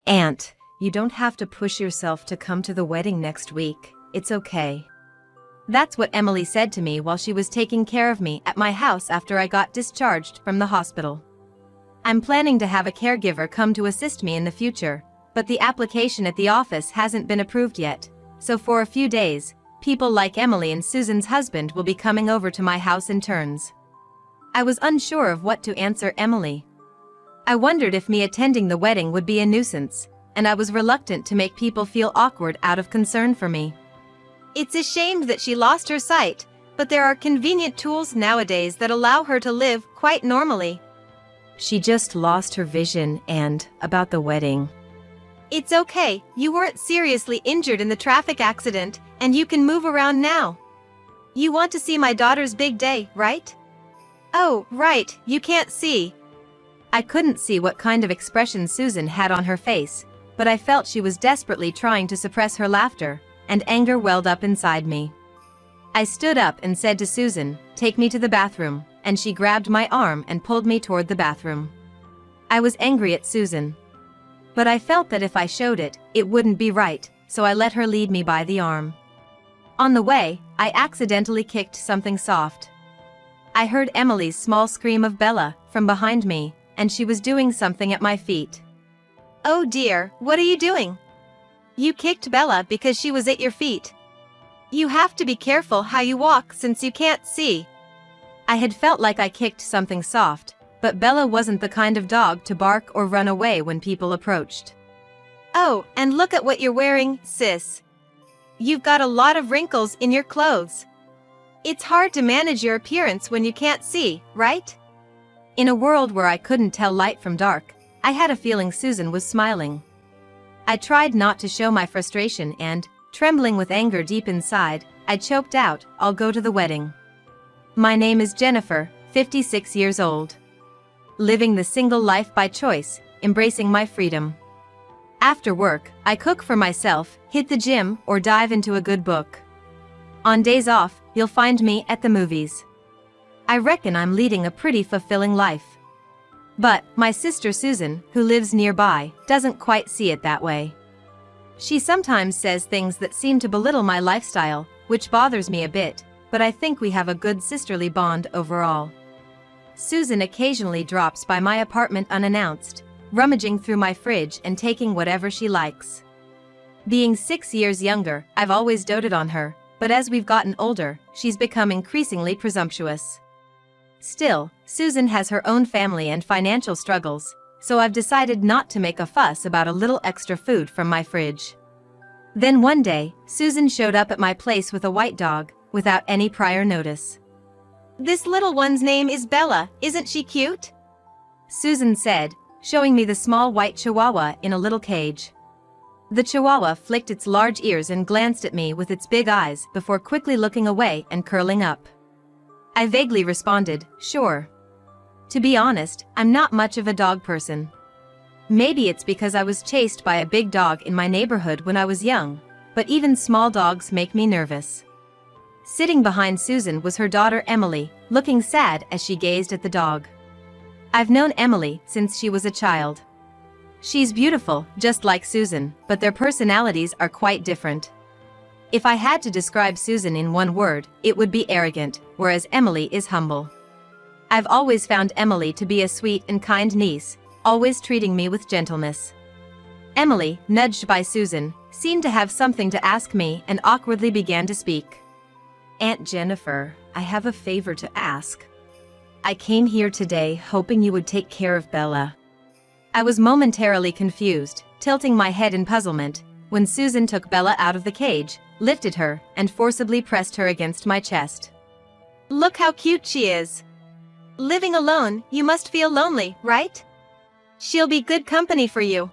Aunt, you don't have to push yourself to come to the wedding next week. It's okay. That's what Emily said to me while she was taking care of me at my house after I got discharged from the hospital. I'm planning to have a caregiver come to assist me in the future, but the application at the office hasn't been approved yet, so for a few days, people like Emily and Susan's husband will be coming over to my house in turns. I was unsure of what to answer Emily. I wondered if me attending the wedding would be a nuisance, and I was reluctant to make people feel awkward out of concern for me. It's a shame that she lost her sight, but there are convenient tools nowadays that allow her to live quite normally. She just lost her vision and about the wedding. It's okay, you weren't seriously injured in the traffic accident, and you can move around now. You want to see my daughter's big day, right? Oh, right, you can't see. I couldn't see what kind of expression Susan had on her face, but I felt she was desperately trying to suppress her laughter, and anger welled up inside me. I stood up and said to Susan, "Take me to the bathroom," and she grabbed my arm and pulled me toward the bathroom. I was angry at Susan, but I felt that if I showed it, it wouldn't be right, so I let her lead me by the arm. On the way, I accidentally kicked something soft. I heard Emily's small scream of Bella from behind me, and she was doing something at my feet. Oh dear, what are you doing? You kicked Bella because she was at your feet. You have to be careful how you walk since you can't see. I had felt like I kicked something soft, but Bella wasn't the kind of dog to bark or run away when people approached. Oh, and look at what you're wearing, sis. You've got a lot of wrinkles in your clothes. It's hard to manage your appearance when you can't see, right? In a world where I couldn't tell light from dark, I had a feeling Susan was smiling. I tried not to show my frustration and, trembling with anger deep inside, I choked out, "I'll go to the wedding. My name is Jennifer, 56 years old. Living the single life by choice, embracing my freedom. After work, I cook for myself, hit the gym, or dive into a good book. On days off, you'll find me at the movies. I reckon I'm leading a pretty fulfilling life. But my sister Susan, who lives nearby, doesn't quite see it that way. She sometimes says things that seem to belittle my lifestyle, which bothers me a bit, but I think we have a good sisterly bond overall. Susan occasionally drops by my apartment unannounced, rummaging through my fridge and taking whatever she likes. Being 6 years younger, I've always doted on her, but as we've gotten older, she's become increasingly presumptuous. Still, Susan has her own family and financial struggles, so I've decided not to make a fuss about a little extra food from my fridge. Then one day, Susan showed up at my place with a white dog, without any prior notice. "This little one's name is Bella, isn't she cute?" Susan said, showing me the small white chihuahua in a little cage. The chihuahua flicked its large ears and glanced at me with its big eyes before quickly looking away and curling up. I vaguely responded, "Sure." To be honest, I'm not much of a dog person. Maybe it's because I was chased by a big dog in my neighborhood when I was young, but even small dogs make me nervous. Sitting behind Susan was her daughter Emily, looking sad as she gazed at the dog. I've known Emily since she was a child. She's beautiful, just like Susan, but their personalities are quite different. If I had to describe Susan in one word, it would be arrogant, whereas Emily is humble. I've always found Emily to be a sweet and kind niece, always treating me with gentleness. Emily, nudged by Susan, seemed to have something to ask me and awkwardly began to speak. "Aunt Jennifer, I have a favor to ask. I came here today hoping you would take care of Bella." I was momentarily confused, tilting my head in puzzlement, when Susan took Bella out of the cage, lifted her, and forcibly pressed her against my chest. "Look how cute she is. Living alone, you must feel lonely, right? She'll be good company for you."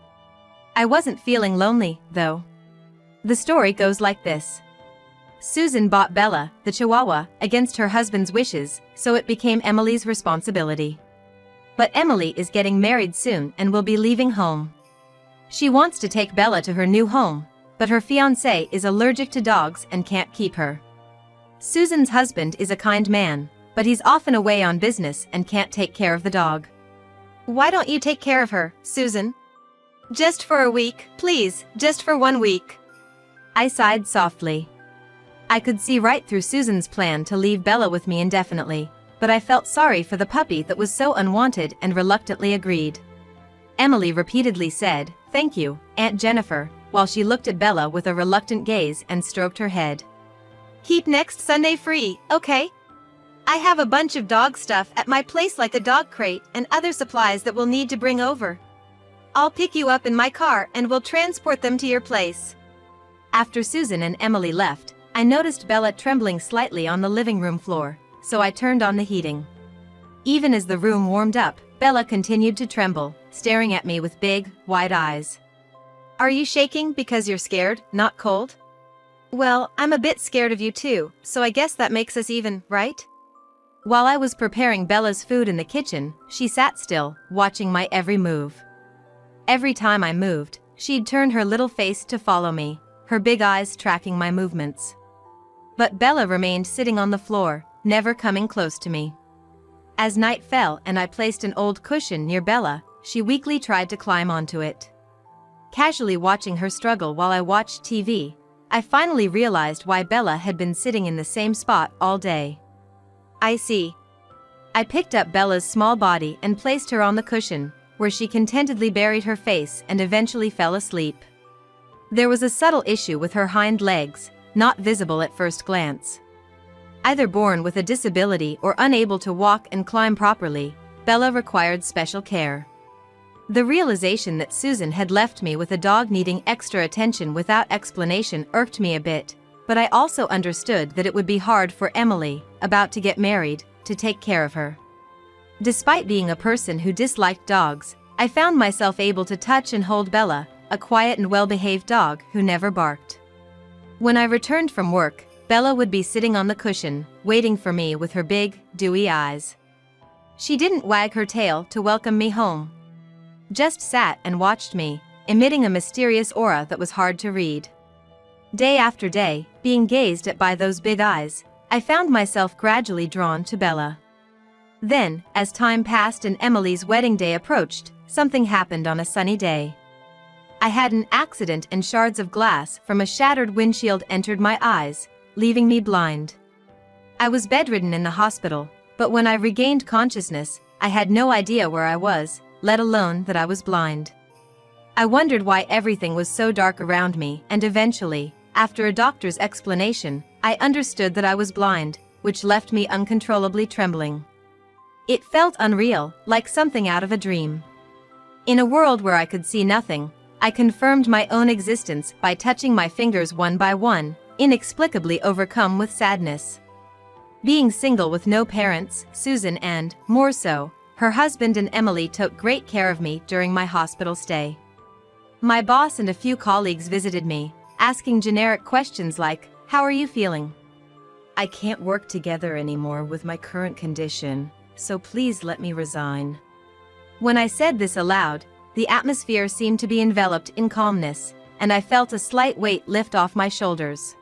I wasn't feeling lonely, though. The story goes like this. Susan bought Bella, the chihuahua, against her husband's wishes, so it became Emily's responsibility. But Emily is getting married soon and will be leaving home. She wants to take Bella to her new home, but her fiancé is allergic to dogs and can't keep her. Susan's husband is a kind man, but he's often away on business and can't take care of the dog. "Why don't you take care of her, Susan? Just for a week, please, just for 1 week. I sighed softly. I could see right through Susan's plan to leave Bella with me indefinitely, but I felt sorry for the puppy that was so unwanted and reluctantly agreed. Emily repeatedly said, "Thank you, Aunt Jennifer," while she looked at Bella with a reluctant gaze and stroked her head. "Keep next Sunday free, okay? I have a bunch of dog stuff at my place like a dog crate and other supplies that we'll need to bring over. I'll pick you up in my car and we'll transport them to your place." After Susan and Emily left, I noticed Bella trembling slightly on the living room floor, so I turned on the heating. Even as the room warmed up, Bella continued to tremble, staring at me with big, wide eyes. "Are you shaking because you're scared, not cold?" "Well, I'm a bit scared of you too, so I guess that makes us even, right?" While I was preparing Bella's food in the kitchen, she sat still, watching my every move. Every time I moved, she'd turn her little face to follow me, her big eyes tracking my movements. But Bella remained sitting on the floor, never coming close to me. As night fell and I placed an old cushion near Bella, she weakly tried to climb onto it. Casually watching her struggle while I watched TV, I finally realized why Bella had been sitting in the same spot all day. "I see." I picked up Bella's small body and placed her on the cushion, where she contentedly buried her face and eventually fell asleep. There was a subtle issue with her hind legs, not visible at first glance. Either born with a disability or unable to walk and climb properly, Bella required special care. The realization that Susan had left me with a dog needing extra attention without explanation irked me a bit, but I also understood that it would be hard for Emily, about to get married, to take care of her. Despite being a person who disliked dogs, I found myself able to touch and hold Bella, a quiet and well-behaved dog who never barked. When I returned from work, Bella would be sitting on the cushion, waiting for me with her big, dewy eyes. She didn't wag her tail to welcome me home. Just sat and watched me, emitting a mysterious aura that was hard to read. Day after day, being gazed at by those big eyes, I found myself gradually drawn to Bella. Then, as time passed and Emily's wedding day approached, something happened on a sunny day. I had an accident and shards of glass from a shattered windshield entered my eyes, leaving me blind. I was bedridden in the hospital, but when I regained consciousness, I had no idea where I was, let alone that I was blind. I wondered why everything was so dark around me, and eventually, after a doctor's explanation, I understood that I was blind, which left me uncontrollably trembling. It felt unreal, like something out of a dream. In a world where I could see nothing, I confirmed my own existence by touching my fingers one by one, inexplicably overcome with sadness. Being single with no parents, Susan and, more so, her husband and Emily took great care of me during my hospital stay. My boss and a few colleagues visited me, asking generic questions like, "How are you feeling?" "I can't work together anymore with my current condition, so please let me resign." When I said this aloud, the atmosphere seemed to be enveloped in calmness, and I felt a slight weight lift off my shoulders.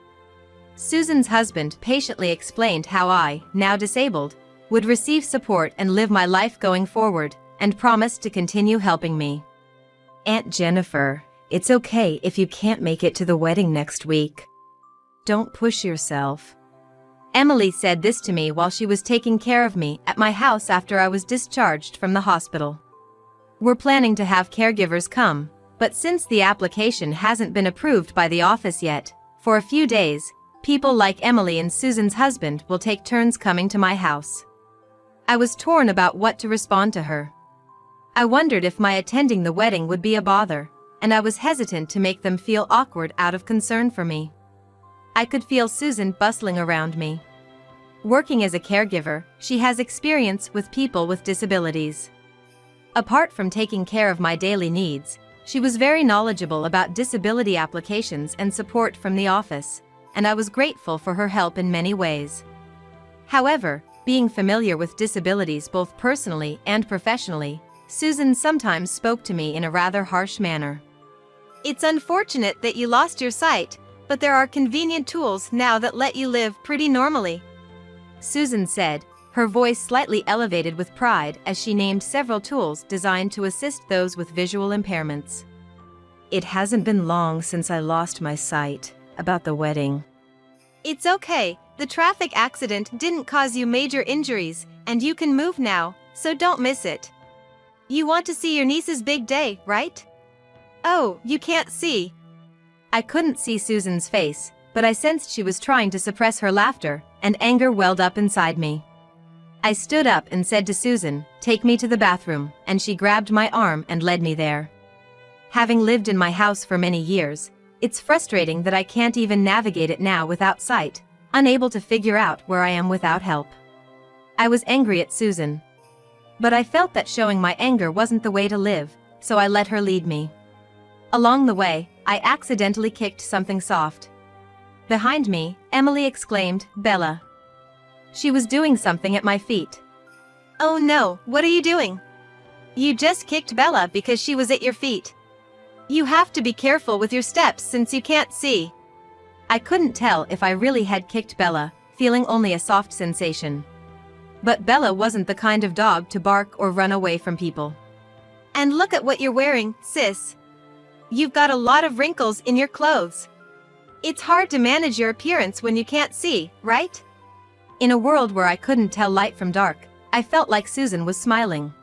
Susan's husband patiently explained how I, now disabled, would receive support and live my life going forward, and promised to continue helping me. "Aunt Jennifer, it's okay if you can't make it to the wedding next week. Don't push yourself." Emily said this to me while she was taking care of me at my house after I was discharged from the hospital. "We're planning to have caregivers come, but since the application hasn't been approved by the office yet, for a few days, people like Emily and Susan's husband will take turns coming to my house." I was torn about what to respond to her. I wondered if my attending the wedding would be a bother, and I was hesitant to make them feel awkward out of concern for me. I could feel Susan bustling around me. Working as a caregiver, she has experience with people with disabilities. Apart from taking care of my daily needs, she was very knowledgeable about disability applications and support from the office, and I was grateful for her help in many ways. However, being familiar with disabilities both personally and professionally, Susan sometimes spoke to me in a rather harsh manner. "It's unfortunate that you lost your sight, but there are convenient tools now that let you live pretty normally," Susan said, her voice slightly elevated with pride as she named several tools designed to assist those with visual impairments. It hasn't been long since I lost my sight about the wedding. It's okay. The traffic accident didn't cause you major injuries, and you can move now, so don't miss it. You want to see your niece's big day, right? Oh, you can't see. I couldn't see Susan's face, but I sensed she was trying to suppress her laughter, and anger welled up inside me. I stood up and said to Susan, "Take me to the bathroom," and she grabbed my arm and led me there. Having lived in my house for many years, it's frustrating that I can't even navigate it now without sight, unable to figure out where I am without help. I was angry at Susan. But I felt that showing my anger wasn't the way to live, so I let her lead me. Along the way, I accidentally kicked something soft. Behind me, Emily exclaimed, "Bella." She was doing something at my feet. "Oh no, what are you doing?" "You just kicked Bella because she was at your feet. You have to be careful with your steps since you can't see." I couldn't tell if I really had kicked Bella, feeling only a soft sensation. But Bella wasn't the kind of dog to bark or run away from people. "And look at what you're wearing, sis. You've got a lot of wrinkles in your clothes. It's hard to manage your appearance when you can't see, right?" In a world where I couldn't tell light from dark, I felt like Susan was smiling.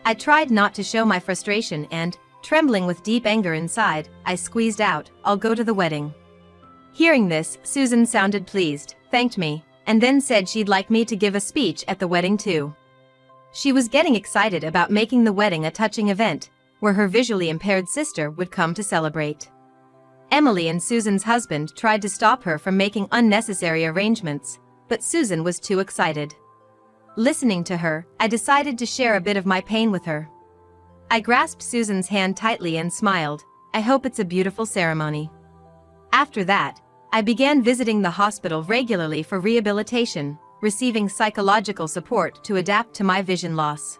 I tried not to show my frustration and, trembling with deep anger inside, I squeezed out, "I'll go to the wedding." Hearing this, Susan sounded pleased, thanked me, and then said she'd like me to give a speech at the wedding too. She was getting excited about making the wedding a touching event, where her visually impaired sister would come to celebrate. Emily and Susan's husband tried to stop her from making unnecessary arrangements, but Susan was too excited. Listening to her, I decided to share a bit of my pain with her. I grasped Susan's hand tightly and smiled. "I hope it's a beautiful ceremony." After that, I began visiting the hospital regularly for rehabilitation, receiving psychological support to adapt to my vision loss.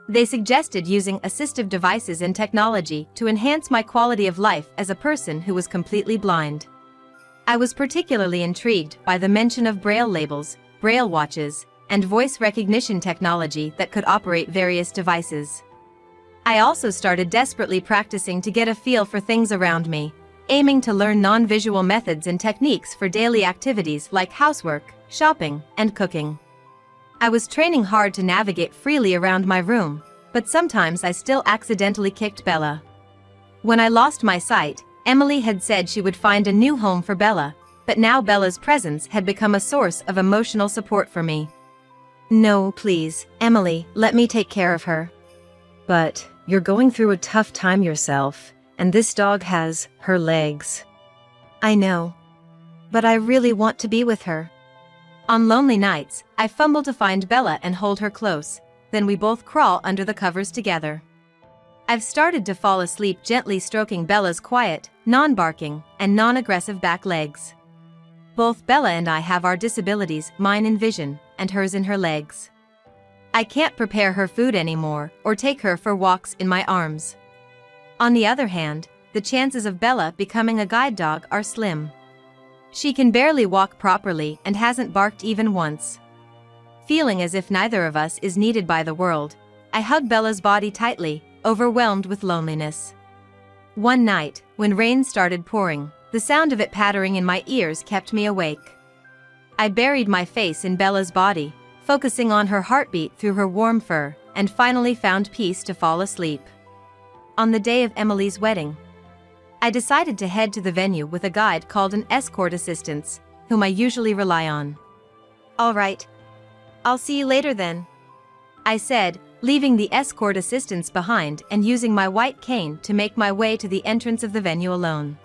They suggested using assistive devices and technology to enhance my quality of life as a person who was completely blind. I was particularly intrigued by the mention of braille labels, braille watches, and voice recognition technology that could operate various devices. I also started desperately practicing to get a feel for things around me, aiming to learn non-visual methods and techniques for daily activities like housework, shopping, and cooking. I was training hard to navigate freely around my room, but sometimes I still accidentally kicked Bella. When I lost my sight, Emily had said she would find a new home for Bella, but now Bella's presence had become a source of emotional support for me. "No, please, Emily, let me take care of her." "But you're going through a tough time yourself, and this dog has her legs." "I know. But I really want to be with her." On lonely nights, I fumble to find Bella and hold her close, then we both crawl under the covers together. I've started to fall asleep gently stroking Bella's quiet, non-barking, and non-aggressive back legs. Both Bella and I have our disabilities, mine in vision, and hers in her legs. I can't prepare her food anymore, or take her for walks in my arms. On the other hand, the chances of Bella becoming a guide dog are slim. She can barely walk properly and hasn't barked even once. Feeling as if neither of us is needed by the world, I hug Bella's body tightly, overwhelmed with loneliness. One night, when rain started pouring, the sound of it pattering in my ears kept me awake. I buried my face in Bella's body, focusing on her heartbeat through her warm fur, and finally found peace to fall asleep. On the day of Emily's wedding, I decided to head to the venue with a guide called an escort assistant, whom I usually rely on. "All right. I'll see you later then," I said, leaving the escort assistants behind and using my white cane to make my way to the entrance of the venue alone.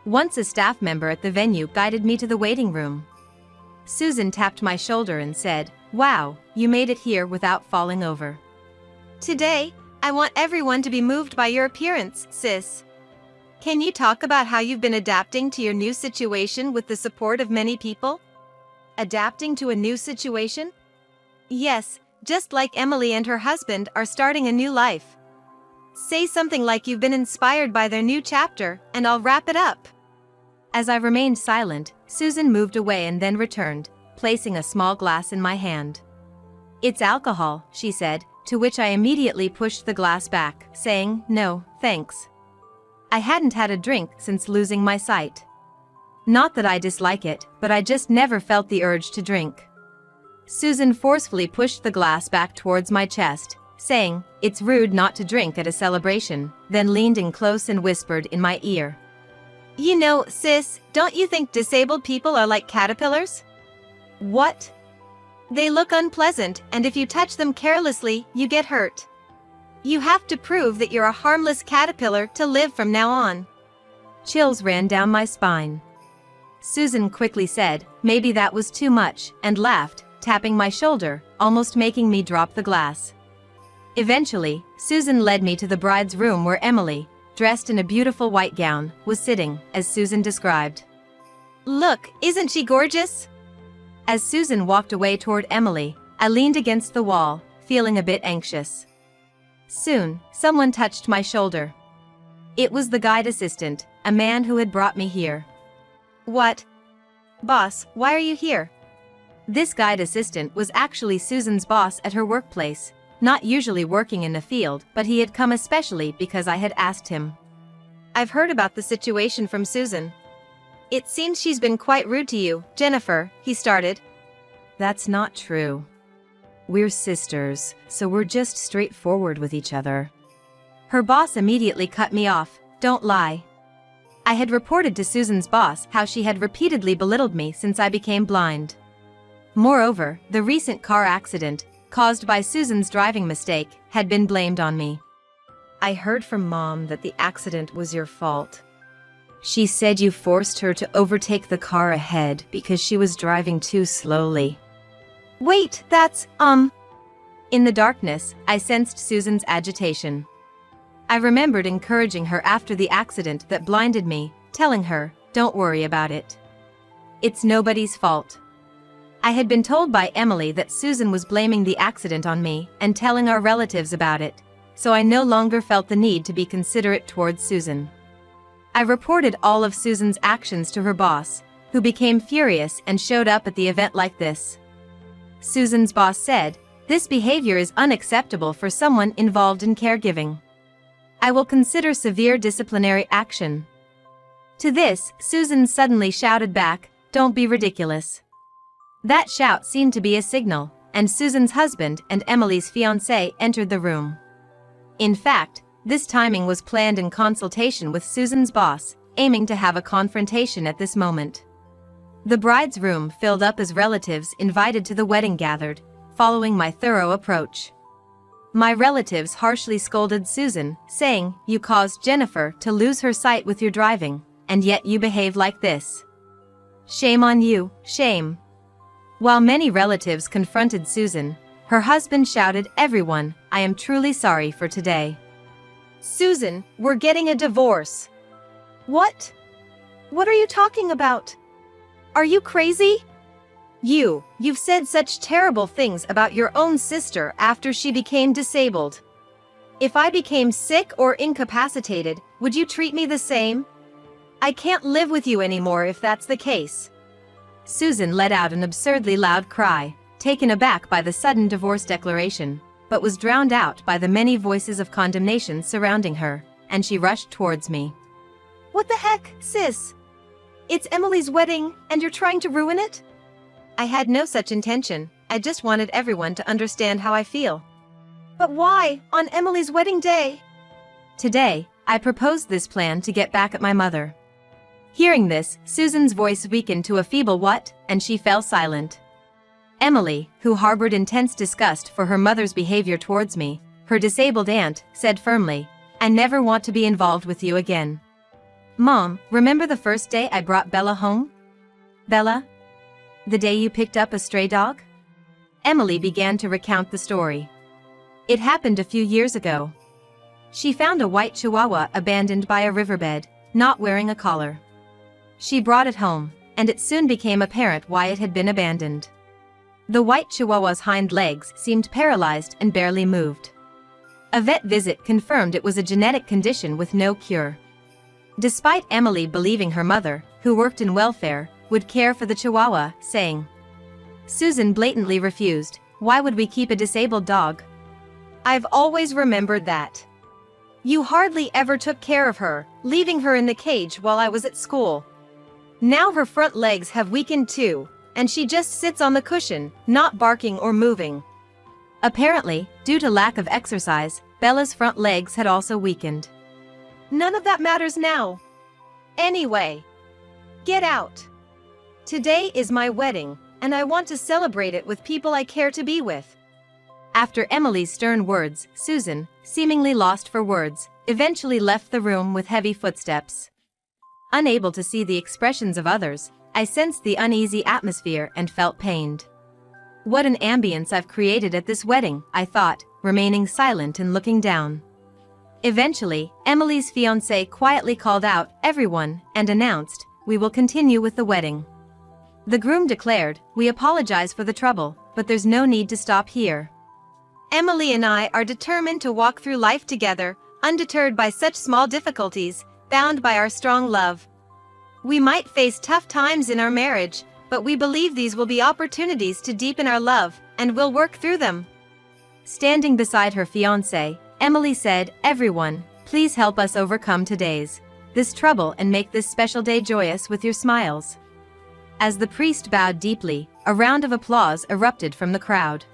Once a staff member at the venue guided me to the waiting room. Susan tapped my shoulder and said, "Wow, you made it here without falling over." "Today, I want everyone to be moved by your appearance, sis. Can you talk about how you've been adapting to your new situation with the support of many people?" "Adapting to a new situation?" "Yes, just like Emily and her husband are starting a new life. Say something like you've been inspired by their new chapter, and I'll wrap it up." As I remained silent, Susan moved away and then returned, placing a small glass in my hand. "It's alcohol," she said, to which I immediately pushed the glass back, saying, "No, thanks." I hadn't had a drink since losing my sight. Not that I dislike it, but I just never felt the urge to drink. Susan forcefully pushed the glass back towards my chest, saying, "It's rude not to drink at a celebration," then leaned in close and whispered in my ear. "You know, sis, don't you think disabled people are like caterpillars?" "What?" "They look unpleasant, and if you touch them carelessly, you get hurt. You have to prove that you're a harmless caterpillar to live from now on." Chills ran down my spine. Susan quickly said, "Maybe that was too much," and laughed, tapping my shoulder, almost making me drop the glass. Eventually, Susan led me to the bride's room where Emily, dressed in a beautiful white gown, was sitting, as Susan described. "Look, isn't she gorgeous?" As Susan walked away toward Emily, I leaned against the wall, feeling a bit anxious. Soon, someone touched my shoulder. It was the guide assistant, a man who had brought me here. "What? Boss, why are you here?" This guide assistant was actually Susan's boss at her workplace, not usually working in the field, but he had come especially because I had asked him. "I've heard about the situation from Susan. It seems she's been quite rude to you, Jennifer," he started. "That's not true. We're sisters, so we're just straightforward with each other." Her boss immediately cut me off. "Don't lie." I had reported to Susan's boss how she had repeatedly belittled me since I became blind. Moreover, the recent car accident, caused by Susan's driving mistake, had been blamed on me. "I heard from Mom that the accident was your fault. She said you forced her to overtake the car ahead because she was driving too slowly." "Wait, that's, In the darkness, I sensed Susan's agitation. I remembered encouraging her after the accident that blinded me, telling her, "Don't worry about it. It's nobody's fault." I had been told by Emily that Susan was blaming the accident on me and telling our relatives about it, so I no longer felt the need to be considerate towards Susan. I reported all of Susan's actions to her boss, who became furious and showed up at the event like this. Susan's boss said, "This behavior is unacceptable for someone involved in caregiving. I will consider severe disciplinary action." To this, Susan suddenly shouted back, "Don't be ridiculous." That shout seemed to be a signal, and Susan's husband and Emily's fiancé entered the room. In fact, this timing was planned in consultation with Susan's boss, aiming to have a confrontation at this moment. The bride's room filled up as relatives invited to the wedding gathered, following my thorough approach. My relatives harshly scolded Susan, saying, "You caused Jennifer to lose her sight with your driving, and yet you behave like this. Shame on you, shame." While many relatives confronted Susan, her husband shouted, "Everyone, I am truly sorry for today. Susan, we're getting a divorce." "What? What are you talking about? Are you crazy? You've said such terrible things about your own sister after she became disabled. If I became sick or incapacitated, would you treat me the same? I can't live with you anymore if that's the case." Susan let out an absurdly loud cry, taken aback by the sudden divorce declaration, but was drowned out by the many voices of condemnation surrounding her, and she rushed towards me. "What the heck, sis? It's Emily's wedding, and you're trying to ruin it?" "I had no such intention, I just wanted everyone to understand how I feel." "But why, on Emily's wedding day?" "Today, I proposed this plan to get back at my mother." Hearing this, Susan's voice weakened to a feeble "what?" and she fell silent. Emily, who harbored intense disgust for her mother's behavior towards me, her disabled aunt, said firmly, "I never want to be involved with you again." "Mom, remember the first day I brought Bella home? Bella? The day you picked up a stray dog?" Emily began to recount the story. "It happened a few years ago. She found a white chihuahua abandoned by a riverbed, not wearing a collar. She brought it home, and it soon became apparent why it had been abandoned. The white chihuahua's hind legs seemed paralyzed and barely moved. A vet visit confirmed it was a genetic condition with no cure. Despite Emily believing her mother, who worked in welfare, would care for the chihuahua, saying, Susan blatantly refused, "Why would we keep a disabled dog? I've always remembered that. You hardly ever took care of her, leaving her in the cage while I was at school. Now her front legs have weakened too, and she just sits on the cushion, not barking or moving. Apparently, due to lack of exercise, Bella's front legs had also weakened. None of that matters now. Anyway, get out. Today is my wedding, and I want to celebrate it with people I care to be with. After Emily's stern words, Susan, seemingly lost for words, eventually left the room with heavy footsteps. Unable to see the expressions of others, I sensed the uneasy atmosphere and felt pained. What an ambience I've created at this wedding, I thought, remaining silent and looking down. Eventually, Emily's fiancé quietly called out, "Everyone," and announced, "We will continue with the wedding." The groom declared, "We apologize for the trouble, but there's no need to stop here. Emily and I are determined to walk through life together, undeterred by such small difficulties, bound by our strong love. We might face tough times in our marriage, but we believe these will be opportunities to deepen our love, and we'll work through them." Standing beside her fiancé, Emily said, "Everyone, please help us overcome this trouble and make this special day joyous with your smiles." As the priest bowed deeply, a round of applause erupted from the crowd.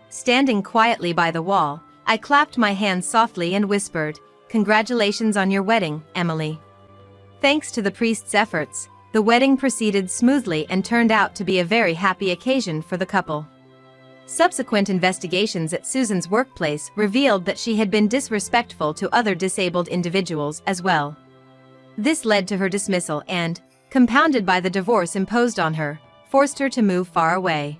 Standing quietly by the wall, I clapped my hands softly and whispered, "Congratulations on your wedding, Emily." Thanks to the priest's efforts, the wedding proceeded smoothly and turned out to be a very happy occasion for the couple. Subsequent investigations at Susan's workplace revealed that she had been disrespectful to other disabled individuals as well. This led to her dismissal and, compounded by the divorce imposed on her, forced her to move far away.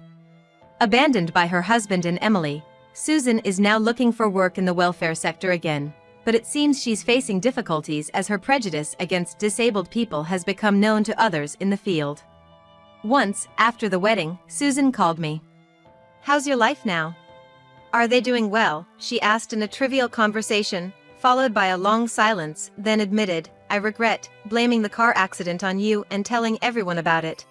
Abandoned by her husband and Emily, Susan is now looking for work in the welfare sector again, but it seems she's facing difficulties as her prejudice against disabled people has become known to others in the field. Once, after the wedding, Susan called me. "How's your life now? Are they doing well?" she asked in a trivial conversation, followed by a long silence, then admitted, "I regret blaming the car accident on you and telling everyone about it.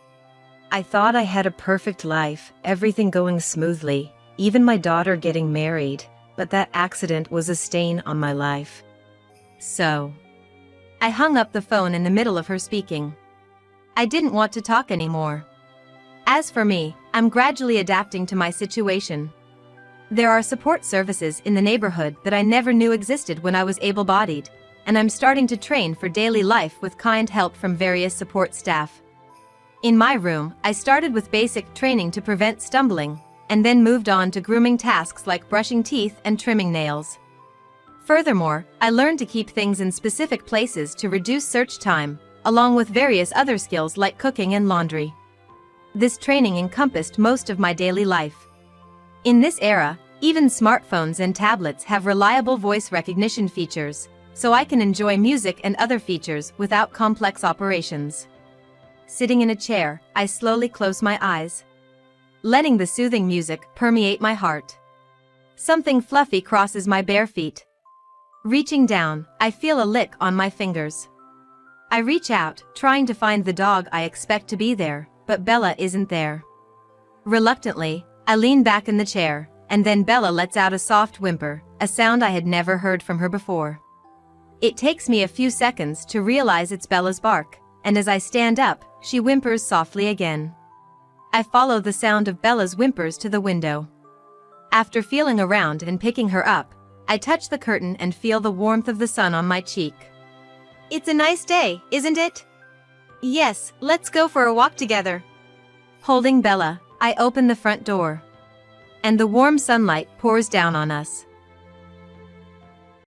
I thought I had a perfect life, everything going smoothly, even my daughter getting married, but that accident was a stain on my life. So." I hung up the phone in the middle of her speaking. I didn't want to talk anymore. As for me, I'm gradually adapting to my situation. There are support services in the neighborhood that I never knew existed when I was able-bodied, and I'm starting to train for daily life with kind help from various support staff. In my room, I started with basic training to prevent stumbling, and then moved on to grooming tasks like brushing teeth and trimming nails. Furthermore, I learned to keep things in specific places to reduce search time, along with various other skills like cooking and laundry. This training encompassed most of my daily life. In this era, even smartphones and tablets have reliable voice recognition features, so I can enjoy music and other features without complex operations. Sitting in a chair, I slowly close my eyes, letting the soothing music permeate my heart. Something fluffy crosses my bare feet. Reaching down, I feel a lick on my fingers. I reach out, trying to find the dog I expect to be there, but Bella isn't there. Reluctantly, I lean back in the chair, and then Bella lets out a soft whimper, a sound I had never heard from her before. It takes me a few seconds to realize it's Bella's bark, and as I stand up, she whimpers softly again. I follow the sound of Bella's whimpers to the window. After feeling around and picking her up, I touch the curtain and feel the warmth of the sun on my cheek. "It's a nice day, isn't it?" "Yes, let's go for a walk together." Holding Bella, I open the front door, and the warm sunlight pours down on us.